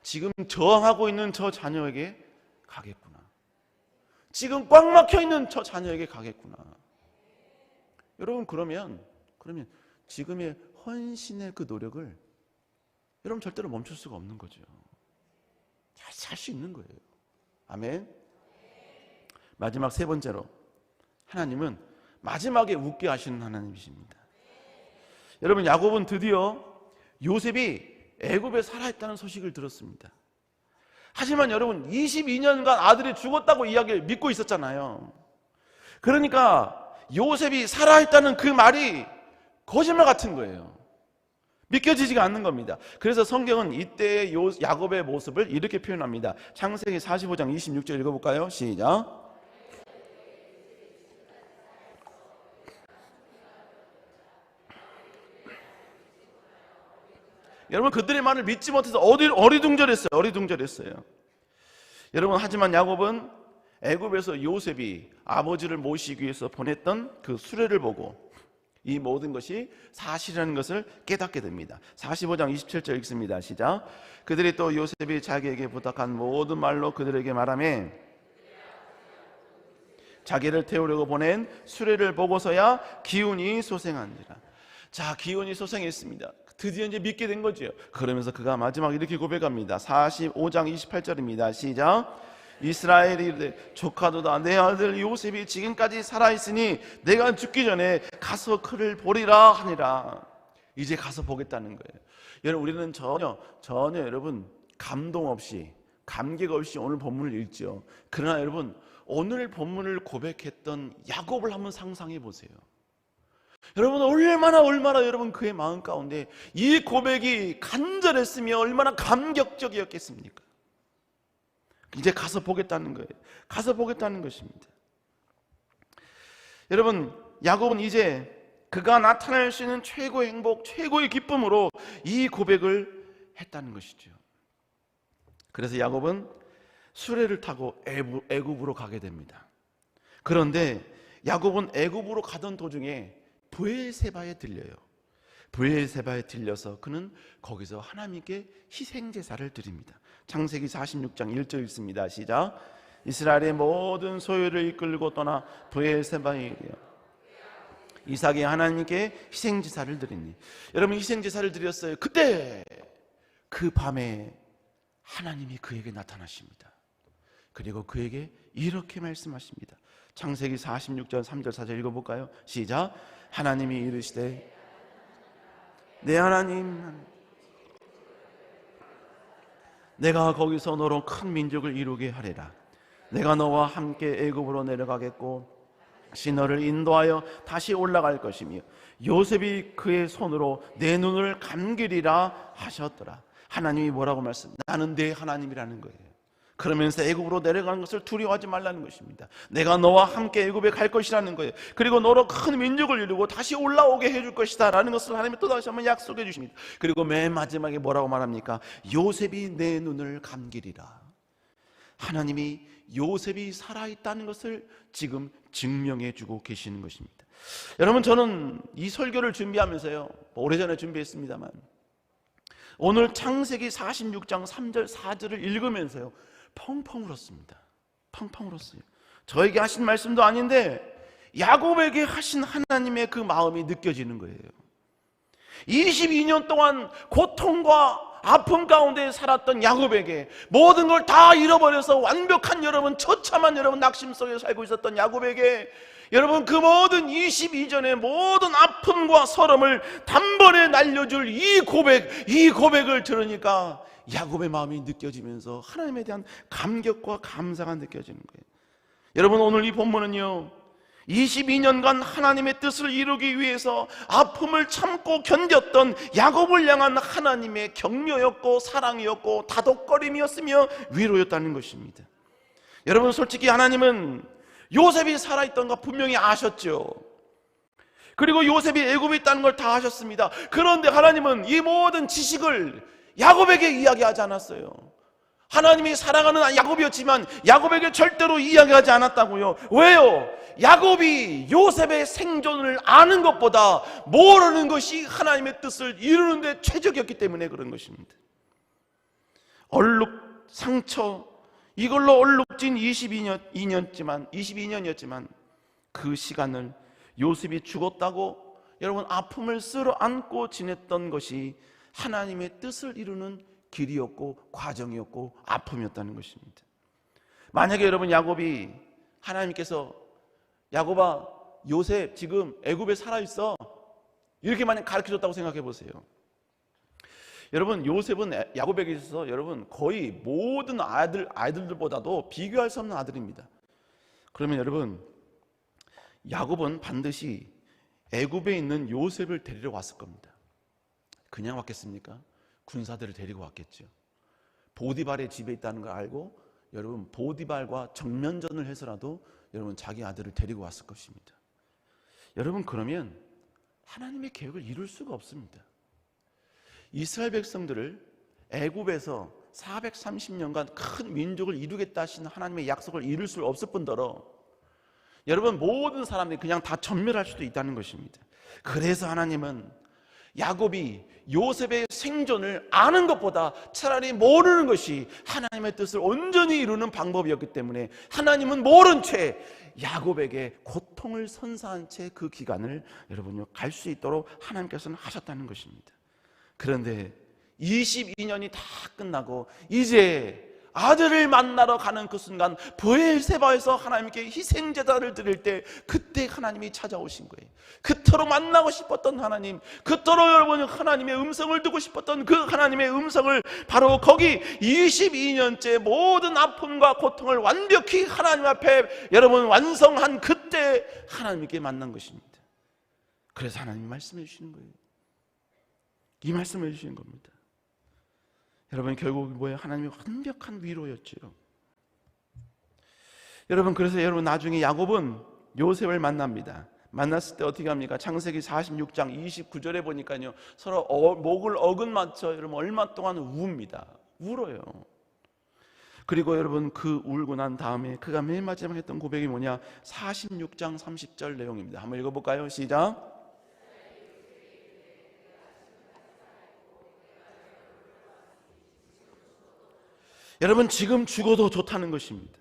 지금 저항하고 있는 저 자녀에게 가겠구나. 지금 꽉 막혀 있는 저 자녀에게 가겠구나. 여러분, 그러면 지금의 헌신의 그 노력을 여러분 절대로 멈출 수가 없는 거죠. 살 수 있는 거예요. 아멘. 마지막 세 번째로, 하나님은 마지막에 웃게 하시는 하나님이십니다. 여러분, 야곱은 드디어 요셉이 애굽에 살아있다는 소식을 들었습니다. 하지만 여러분, 22년간 아들이 죽었다고 이야기를 믿고 있었잖아요. 그러니까 요셉이 살아있다는 그 말이 거짓말 같은 거예요. 믿겨지지가 않는 겁니다. 그래서 성경은 이때의 야곱의 모습을 이렇게 표현합니다. 창세기 45장 26절 읽어볼까요? 시작. 여러분, 그들의 말을 믿지 못해서 어리둥절했어요. 여러분, 하지만 야곱은 애굽에서 요셉이 아버지를 모시기 위해서 보냈던 그 수레를 보고 이 모든 것이 사실이라는 것을 깨닫게 됩니다. 45장 27절 읽습니다. 시작. 그들이 또 요셉이 자기에게 부탁한 모든 말로 그들에게 말하며 자기를 태우려고 보낸 수레를 보고서야 기운이 소생하니라. 자, 기운이 소생했습니다. 드디어 이제 믿게 된 거죠. 그러면서 그가 마지막 이렇게 고백합니다. 45장 28절입니다. 시작. 이스라엘이 조카도다, 내 아들 요셉이 지금까지 살아있으니 내가 죽기 전에 가서 그를 보리라 하니라. 이제 가서 보겠다는 거예요. 여러분, 우리는 전혀 여러분 감동 없이, 감격 없이 오늘 본문을 읽죠. 그러나 여러분, 오늘 본문을 고백했던 야곱을 한번 상상해 보세요. 여러분, 얼마나 여러분 그의 마음 가운데 이 고백이 간절했으며 얼마나 감격적이었겠습니까? 이제 가서 보겠다는 거예요. 가서 보겠다는 것입니다. 여러분, 야곱은 이제 그가 나타낼 수 있는 최고의 행복, 최고의 기쁨으로 이 고백을 했다는 것이죠. 그래서 야곱은 수레를 타고 애굽으로 가게 됩니다. 그런데 야곱은 애굽으로 가던 도중에 브엘세바에 들려요. 브엘세바에 들려서 그는 거기서 하나님께 희생제사를 드립니다. 창세기 46장 1절 읽습니다. 시작. 이스라엘의 모든 소유를 이끌고 떠나 브엘세바에 이르러 이삭이 하나님께 희생제사를 드리니. 여러분, 희생제사를 드렸어요. 그때 그 밤에 하나님이 그에게 나타나십니다. 그리고 그에게 이렇게 말씀하십니다. 창세기 46장 3절 4절 읽어볼까요? 시작. 하나님이 이르시되 내 하나님, 내가 거기서 너로 큰 민족을 이루게 하리라. 내가 너와 함께 애굽으로 내려가겠고 다시 너를 인도하여 다시 올라갈 것이며 요셉이 그의 손으로 내 눈을 감기리라 하셨더라. 하나님이 뭐라고 나는 내 하나님이라는 거예요. 그러면서 애굽으로 내려가는 것을 두려워하지 말라는 것입니다. 내가 너와 함께 애굽에 갈 것이라는 거예요. 그리고 너로 큰 민족을 이루고 다시 올라오게 해줄 것이다 라는 것을 하나님이 또다시 한번 약속해 주십니다. 그리고 맨 마지막에 뭐라고 말합니까? 요셉이 내 눈을 감기리라. 하나님이 요셉이 살아있다는 것을 지금 증명해 주고 계시는 것입니다. 여러분, 저는 이 설교를 준비하면서요, 오래전에 준비했습니다만 오늘 창세기 46장 3절 4절을 읽으면서요 펑펑 울었습니다. 펑펑 울었어요. 저에게 하신 말씀도 아닌데 야곱에게 하신 하나님의 그 마음이 느껴지는 거예요. 22년 동안 고통과 아픔 가운데 살았던 야곱에게, 모든 걸 다 잃어버려서 완벽한 여러분, 처참한 여러분 낙심 속에 살고 있었던 야곱에게, 여러분 그 모든 22전의 모든 아픔과 서름을 단번에 날려줄 이 고백을 들으니까 야곱의 마음이 느껴지면서 하나님에 대한 감격과 감사가 느껴지는 거예요. 여러분, 오늘 이 본문은요 22년간 하나님의 뜻을 이루기 위해서 아픔을 참고 견뎠던 야곱을 향한 하나님의 격려였고 사랑이었고 다독거림이었으며 위로였다는 것입니다. 여러분, 솔직히 하나님은 요셉이 살아있던 거 분명히 아셨죠. 그리고 요셉이 애굽에 있다는 걸 다 아셨습니다. 그런데 하나님은 이 모든 지식을 야곱에게 이야기하지 않았어요. 하나님이 사랑하는 야곱이었지만 야곱에게 절대로 이야기하지 않았다고요. 왜요? 야곱이 요셉의 생존을 아는 것보다 모르는 것이 하나님의 뜻을 이루는 데 최적이었기 때문에 그런 것입니다. 얼룩, 상처, 이걸로 얼룩진 22년이었지만 그 시간을 요셉이 죽었다고 여러분 아픔을 쓸어 안고 지냈던 것이 하나님의 뜻을 이루는 길이었고 과정이었고 아픔이었다는 것입니다. 만약에 여러분 야곱이 하나님께서 야곱아, 요셉 지금 애굽에 살아있어 이렇게 만약 가르쳐줬다고 생각해 보세요. 여러분, 요셉은 야곱에게 있어서 여러분 거의 모든 아이들보다도 비교할 수 없는 아들입니다. 그러면 여러분, 야곱은 반드시 애굽에 있는 요셉을 데리러 왔을 겁니다. 그냥 왔겠습니까? 군사들을 데리고 왔겠죠. 보디발의 집에 있다는 걸 알고 여러분 보디발과 정면전을 해서라도 여러분 자기 아들을 데리고 왔을 것입니다. 여러분, 그러면 하나님의 계획을 이룰 수가 없습니다. 이스라엘 백성들을 애굽에서 430년간 큰 민족을 이루겠다 하신 하나님의 약속을 이룰 수 없을 뿐더러 여러분 모든 사람들이 그냥 다 전멸할 수도 있다는 것입니다. 그래서 하나님은 야곱이 요셉의 생존을 아는 것보다 차라리 모르는 것이 하나님의 뜻을 온전히 이루는 방법이었기 때문에 하나님은 모른 채 야곱에게 고통을 선사한 채 그 기간을 여러분요 갈 수 있도록 하나님께서는 하셨다는 것입니다. 그런데 22년이 다 끝나고 이제 아들을 만나러 가는 그 순간 브엘세바에서 하나님께 희생제단을 드릴 때 그때 하나님이 찾아오신 거예요. 그토록 만나고 싶었던 하나님, 그토록 여러분이 하나님의 음성을 듣고 싶었던 그 하나님의 음성을 바로 거기 22년째 모든 아픔과 고통을 완벽히 하나님 앞에 여러분 완성한 그때 하나님께 만난 것입니다. 그래서 하나님이 말씀해 주시는 거예요. 이 말씀을 해주시는 겁니다. 여러분, 결국 뭐예요? 하나님의 완벽한 위로였죠. 여러분, 그래서 여러분 나중에 야곱은 요셉을 만납니다. 만났을 때 어떻게 합니까? 창세기 46장 29절에 보니까요 서로 목을 어긋맞춰 여러분 얼마 동안 우웁니다. 울어요. 그리고 여러분 그 울고 난 다음에 그가 맨 마지막에 했던 고백이 뭐냐? 46장 30절 내용입니다. 한번 읽어볼까요? 시작. 여러분, 지금 죽어도 좋다는 것입니다.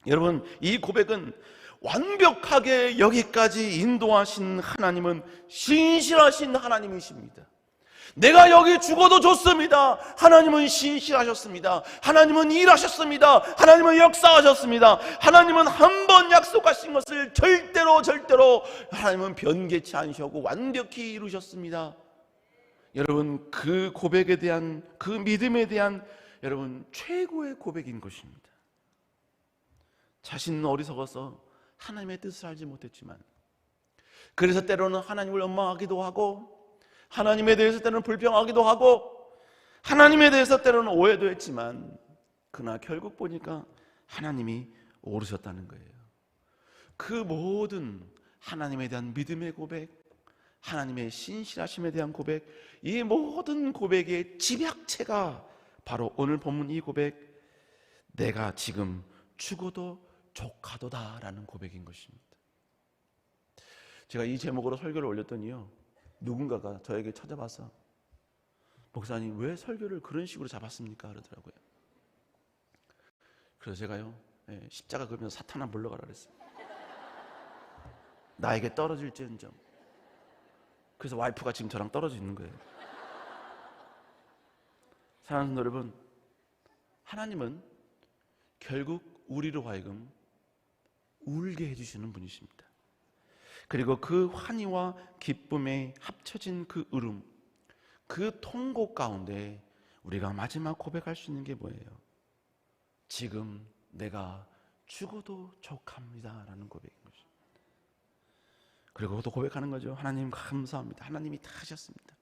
여러분, 이 고백은 완벽하게 여기까지 인도하신 하나님은 신실하신 하나님이십니다. 내가 여기 죽어도 좋습니다. 하나님은 신실하셨습니다. 하나님은 일하셨습니다. 하나님은 역사하셨습니다. 하나님은 한 번 약속하신 것을 절대로 하나님은 변개치 않으셨고 완벽히 이루셨습니다. 여러분, 그 고백에 대한, 그 믿음에 대한 여러분 최고의 고백인 것입니다. 자신은 어리석어서 하나님의 뜻을 알지 못했지만, 그래서 때로는 하나님을 원망하기도 하고, 하나님에 대해서 때로는 불평하기도 하고, 하나님에 대해서 때로는 오해도 했지만, 그러나 결국 보니까 하나님이 오르셨다는 거예요. 그 모든 하나님에 대한 믿음의 고백, 하나님의 신실하심에 대한 고백, 이 모든 고백의 집약체가 바로 오늘 본문 이 고백, 내가 지금 죽어도 족하도다라는 고백인 것입니다. 제가 이 제목으로 설교를 올렸더니요, 누군가가 저에게 찾아와서 목사님 왜 설교를 그런 식으로 잡았습니까? 그러더라고요. 그래서 제가요, 십자가 그러면서 사탄아 물러가라 그랬어요. 나에게 떨어질지언정. 그래서 와이프가 지금 저랑 떨어져 있는 거예요. 사랑하는 여러분, 하나님은 결국 우리로 하여금 울게 해주시는 분이십니다. 그리고 그 환희와 기쁨에 합쳐진 그 울음, 그 통곡 가운데 우리가 마지막 고백할 수 있는 게 뭐예요? 지금 내가 죽어도 족합니다 라는 고백인 것입니다. 그리고 또 고백하는 거죠. 하나님 감사합니다. 하나님이 다 하셨습니다.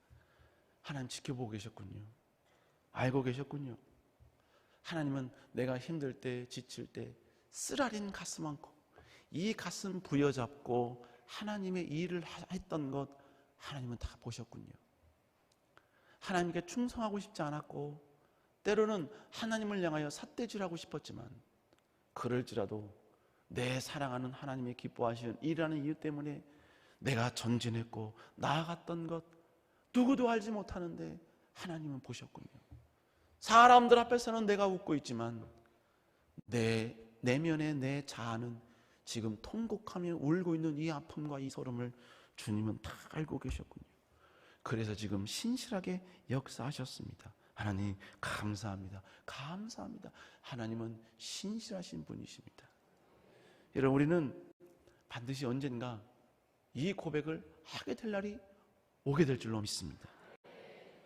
하나님 지켜보고 계셨군요. 알고 계셨군요. 하나님은 내가 힘들 때, 지칠 때 쓰라린 가슴 안고 이 가슴 부여잡고 하나님의 일을 했던 것 하나님은 다 보셨군요. 하나님께 충성하고 싶지 않았고 때로는 하나님을 향하여 삿대질하고 싶었지만 그럴지라도 내 사랑하는 하나님의 기뻐하시는 일이라는 이유 때문에 내가 전진했고 나아갔던 것 누구도 알지 못하는데 하나님은 보셨군요. 사람들 앞에서는 내가 웃고 있지만 내 내면의 내 자아는 지금 통곡하며 울고 있는 이 아픔과 이 소름을 주님은 다 알고 계셨군요. 그래서 지금 신실하게 역사하셨습니다. 하나님 감사합니다. 감사합니다. 하나님은 신실하신 분이십니다. 여러분, 우리는 반드시 언젠가 이 고백을 하게 될 날이 오게 될 줄로 믿습니다.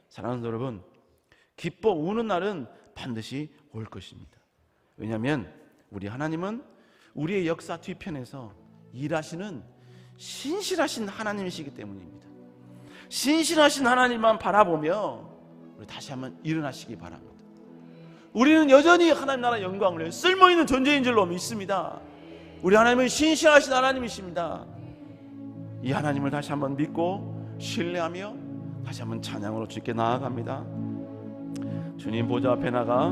사랑하는 여러분, 기뻐 우는 날은 반드시 올 것입니다. 왜냐하면 우리 하나님은 우리의 역사 뒤편에서 일하시는 신실하신 하나님이시기 때문입니다. 신실하신 하나님만 바라보며 우리 다시 한번 일어나시기 바랍니다. 우리는 여전히 하나님 나라 영광을 위해 쓸모있는 존재인 줄로 믿습니다. 우리 하나님은 신실하신 하나님이십니다. 이 하나님을 다시 한번 믿고 신뢰하며 다시 한번 찬양으로 주께 나아갑니다. 주님 보좌 앞에 나가,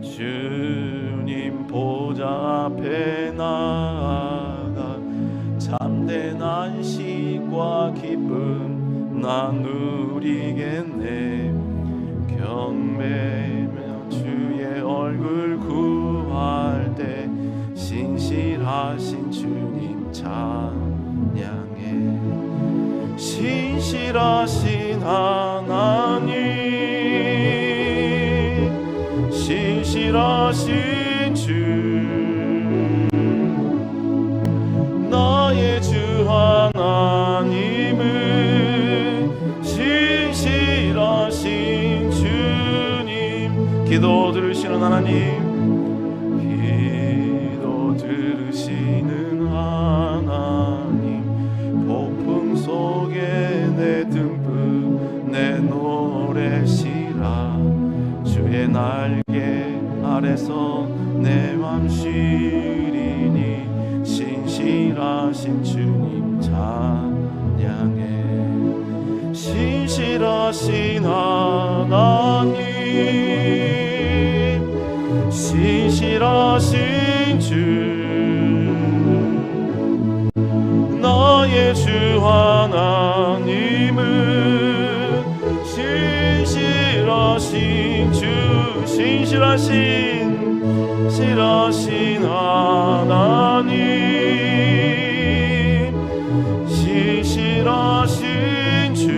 주님 보좌 앞에 나아가 참된 안식과 기쁨 나 누리겠네. 경배며 주의 얼굴 구할 때 신실하신 주님 찬양해. 신실하신 하나님, 신실하신 주, 나의 주 하나님은 신실하신 주님. 기도 들으시는 하나님, 기도 들으시는 하나님, 폭풍 속에 내 등불 내 노래시라. 주의 날개 아래서 내 맘 쉬리니 신실하신 주님 찬양해. 신실하신 하나님, 신실하신 주, 나의 주 하나님은 신실하신 주, 신실하신 하나님, 신실하신 주,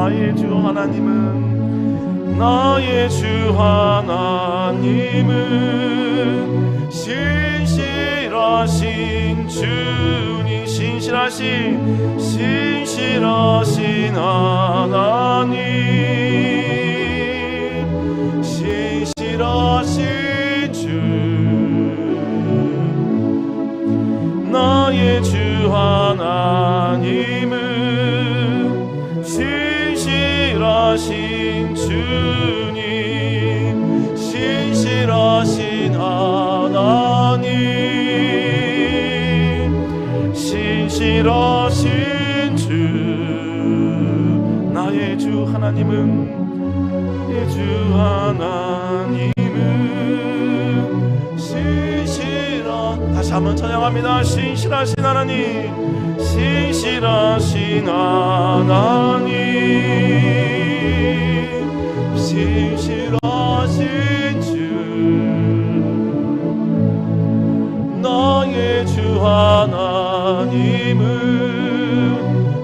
나의 주 하나님은, 나의 주 하나님은 신실하신 주니, 신실하신 하나님, 신실하신 주, 나의 주 하나님은 신실하신 주님, 신실하신 하나님, 신실하신 주, 나의 주 하나님은, 내 주 하나님은 다시 한번 찬양합니다. 신실하신 하나님, 신실하신 하나님, 신실하신 주, 나의 주 하나님은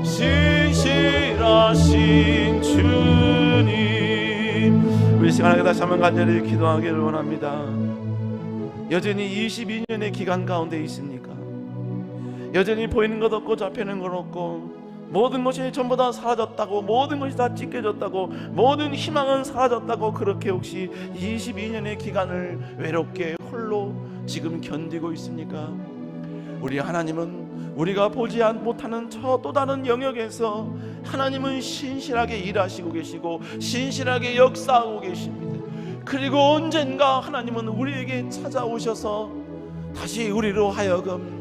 신실하신 주님. 우리 시간에 다시 한번 간절히 기도하기를 원합니다. 여전히 22년의 기간 가운데 있습니까? 여전히 보이는 것 없고 잡히는 것 없고, 모든 것이 전부 다 사라졌다고, 모든 것이 다 찢겨졌다고, 모든 희망은 사라졌다고, 그렇게 혹시 22년의 기간을 외롭게 홀로 지금 견디고 있습니까? 우리 하나님은 우리가 보지 못하는 저 또 다른 영역에서 하나님은 신실하게 일하시고 계시고 신실하게 역사하고 계십니다. 그리고 언젠가 하나님은 우리에게 찾아오셔서 다시 우리로 하여금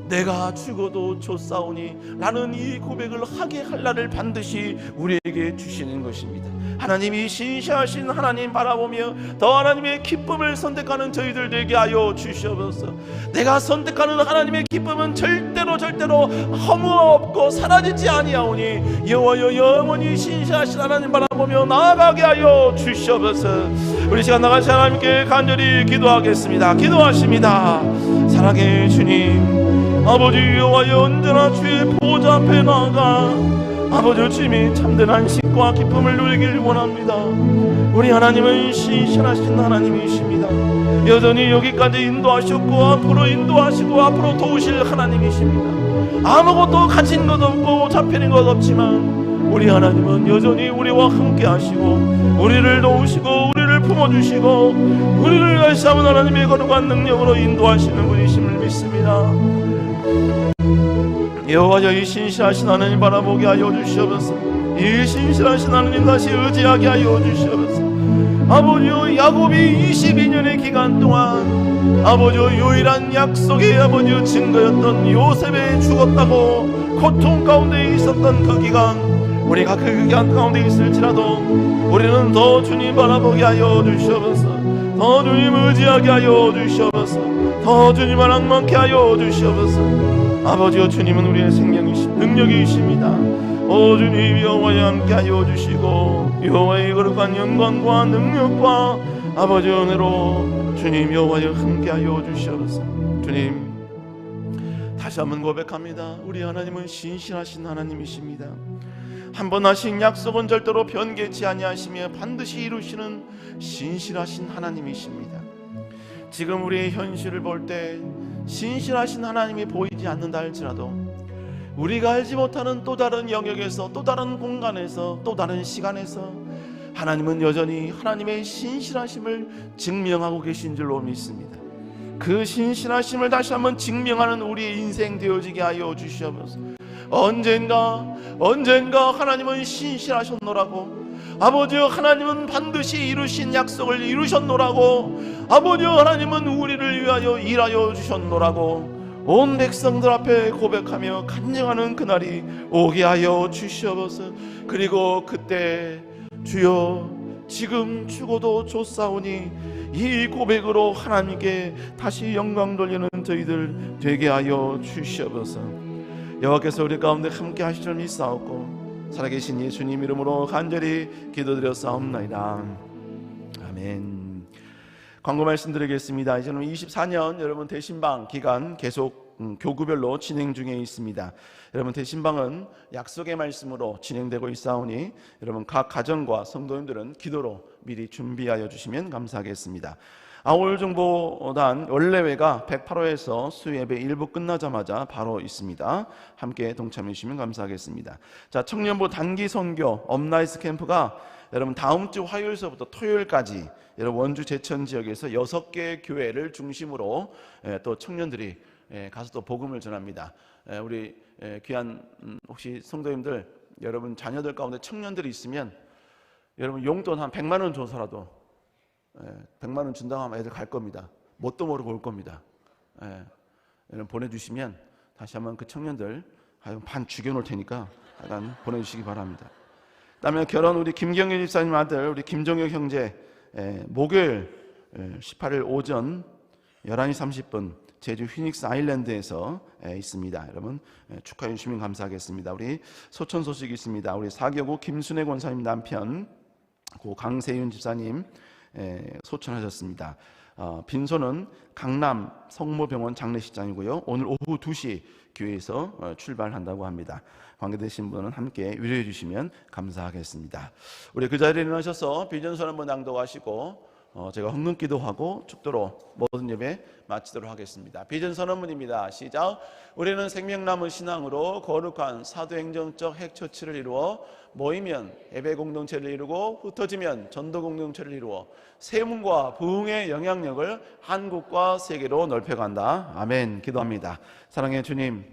내가 죽어도 좋사오니 라는 이 고백을 하게 할 날을 반드시 우리에게 주시는 것입니다. 하나님이 신실하신 하나님 바라보며 더 하나님의 기쁨을 선택하는 저희들 되게 하여 주시옵소서. 내가 선택하는 하나님의 기쁨은 절대로 허무가 없고 사라지지 아니하오니 여호와여 영원히 신실하신 하나님 바라보며 나아가게 하여 주시옵소서. 우리 시간 나가시 하나님께 간절히 기도하겠습니다. 기도하십니다. 사랑의 주님, 아버지 여호와여 언제나 주의 보좌 앞에 나아가 아버지 주님이 참된 안식과 기쁨을 누리길 원합니다. 우리 하나님은 신실하신 하나님이십니다. 여전히 여기까지 인도하셨고 앞으로 인도하시고 앞으로 도우실 하나님이십니다. 아무것도 가진 것 없고 잡히는 것 없지만 우리 하나님은 여전히 우리와 함께 하시고 우리를 도우시고 우리를 품어주시고 우리를 다시 한번 하나님의 거룩한 능력으로 인도하시는 분이심을 믿습니다. 여호와여 이 신실하신 하나님 바라보게 하여 주시옵소서. 이 신실하신 하나님 다시 의지하게 하여 주시옵소서. 아버지여 야곱이 22년의 기간 동안 아버지여 유일한 약속의 아버지여 증거였던 요셉의 죽었다고 고통 가운데 있었던 그 기간, 우리가 그 기간 가운데 있을지라도 우리는 더 주님 바라보게 하여 주시옵소서. 더 주님 의지하게 하여 주시옵소서. 더 주님을 앙망케 하여 주시옵소서. 아버지여 주님은 우리의 생명이신 능력이십니다. 오 주님 여호와와 함께 하여 주시고 여호와의 거룩한 영광과 능력과 아버지의 은혜로 주님 여호와와 함께 하여 주시옵소서. 주님 다시 한번 고백합니다. 우리 하나님은 신실하신 하나님이십니다. 한 번 하신 약속은 절대로 변개치 아니하시며 반드시 이루시는 신실하신 하나님이십니다. 지금 우리의 현실을 볼 때 신실하신 하나님이 보이지 않는다 할지라도 우리가 알지 못하는 또 다른 영역에서 또 다른 공간에서 또 다른 시간에서 하나님은 여전히 하나님의 신실하심을 증명하고 계신 줄로 믿습니다. 그 신실하심을 다시 한번 증명하는 우리의 인생 되어지게 하여 주시옵소서. 언젠가 하나님은 신실하셨노라고, 아버지여 하나님은 반드시 이루신 약속을 이루셨노라고, 아버지여 하나님은 우리를 위하여 일하여 주셨노라고 온 백성들 앞에 고백하며 간증하는 그날이 오게 하여 주시옵소서. 그리고 그때 주여 지금 죽어도 좋사오니 이 고백으로 하나님께 다시 영광 돌리는 저희들 되게 하여 주시옵소서. 여호와께서 우리 가운데 함께 하실 줄 믿사옵고 살아계신 예수님 이름으로 간절히 기도드렸사옵나이다. 아멘. 광고 말씀드리겠습니다. 이제는 24년 여러분 대신방 기간 계속 교구별로 진행 중에 있습니다. 여러분, 대신방은 약속의 말씀으로 진행되고 있사오니 여러분 각 가정과 성도님들은 기도로 미리 준비하여 주시면 감사하겠습니다. 아울정보단 원래회가 108호에서 수요예배 1부 끝나자마자 바로 있습니다. 함께 동참해 주시면 감사하겠습니다. 자, 청년부 단기 선교 업라이스 캠프가 여러분 다음 주 화요일서부터 토요일까지 여러분 원주 제천 지역에서 6개 교회를 중심으로 또 청년들이 가서 또 복음을 전합니다. 우리 귀한 혹시 성도님들 여러분 자녀들 가운데 청년들이 있으면 여러분 용돈 한 100만 원 줘서라도 100만 원 준다고 하면 애들 갈 겁니다. 뭣도 모르고 올 겁니다. 여러분 보내주시면 다시 한번 그 청년들 반 죽여놓을 테니까 약간 보내주시기 바랍니다. 그다음에 결혼 우리 김경일 집사님 아들 우리 김종혁 형제 목요일 18일 오전 11시 30분 제주 휘닉스 아일랜드에서 있습니다. 여러분 축하해 주시면 감사하겠습니다. 우리 소천 소식이 있습니다. 우리 사교구 김순애 권사님 남편 고 강세윤 집사님 소천하셨습니다. 빈소는 강남 성모병원 장례식장이고요. 오늘 오후 2시 교회에서 출발한다고 합니다. 관계되신 분은 함께 위로해 주시면 감사하겠습니다. 우리 그 자리에 일어나셔서 비전선 한번 낭독하시고 제가 헌금 기도하고 축도로 모든 예배 마치도록 하겠습니다. 비전 선언문입니다. 시작. 우리는 생명나무 신앙으로 거룩한 사도행정적 핵처치를 이루어 모이면 예배 공동체를 이루고 흩어지면 전도 공동체를 이루어 세문과 부흥의 영향력을 한국과 세계로 넓혀간다. 아멘. 기도합니다. 사랑의 주님,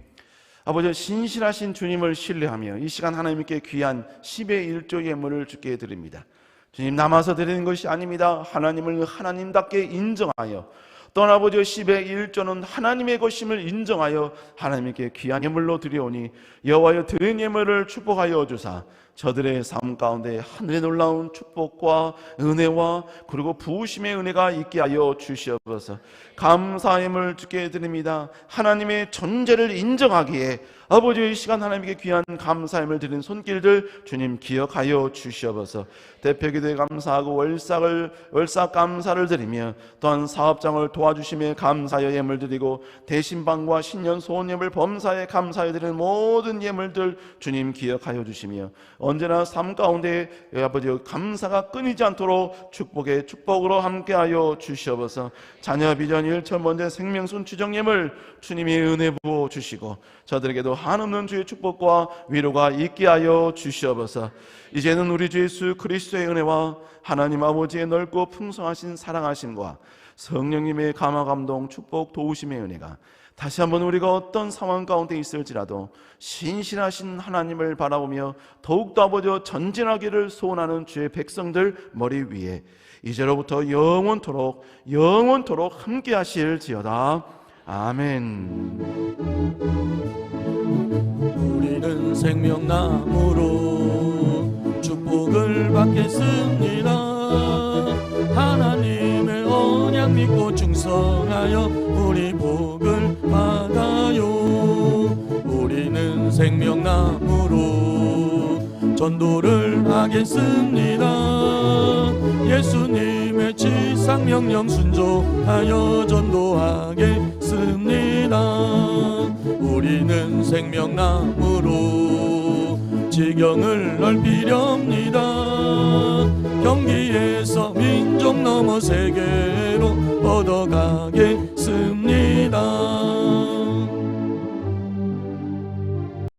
아버지 신실하신 주님을 신뢰하며 이 시간 하나님께 귀한 10의 1조 예물을 주께 드립니다. 주님, 남아서 드리는 것이 아닙니다. 하나님을 하나님답게 인정하여 또한 아버지 10의 1조는 하나님의 것임을 인정하여 하나님께 귀한 예물로 드려오니 여호와여 드린 예물을 축복하여 주사 저들의 삶 가운데 하늘의 놀라운 축복과 은혜와 그리고 부으심의 은혜가 있게 하여 주시옵소서. 감사의 예물 주께 드립니다. 하나님의 존재를 인정하기에 아버지의 시간 하나님께 귀한 감사함을 드린 손길들 주님 기억하여 주시옵소서. 대표기도에 감사하고 월삭 감사를 드리며 또한 사업장을 도와주심에 감사의 예물 드리고 대신방과 신년 소원예물 범사에 감사해 드리는 모든 예물들 주님 기억하여 주시며 언제나 삶 가운데 아버지 감사가 끊이지 않도록 축복의 축복으로 함께하여 주시옵소서. 자녀 비전 일천번째 생명순 추정예물 주님이 은혜 부어 주시고 저들에게도 한없는 주의 축복과 위로가 있게 하여 주시옵소서. 이제는 우리 주 예수 그리스도의 은혜와 하나님 아버지의 넓고 풍성하신 사랑하심과 성령님의 감화 감동 축복 도우심의 은혜가 다시 한번 우리가 어떤 상황 가운데 있을지라도 신실하신 하나님을 바라보며 더욱더 아버지 전진하기를 소원하는 주의 백성들 머리 위에 이제로부터 영원토록 함께 하실지어다. 아멘. 우리는 생명나무로 축복을 받겠습니다. 하나님의 언약 믿고 충성하여 우리 복을 받아요. 우리는 생명나무로 전도를 하겠습니다. 예수님의 지상명령 순종하여 전도하겠습니다. 우리는 생명나무로 지경을 넓히렵니다. 경기에서 민족 넘어 세계로 뻗어가게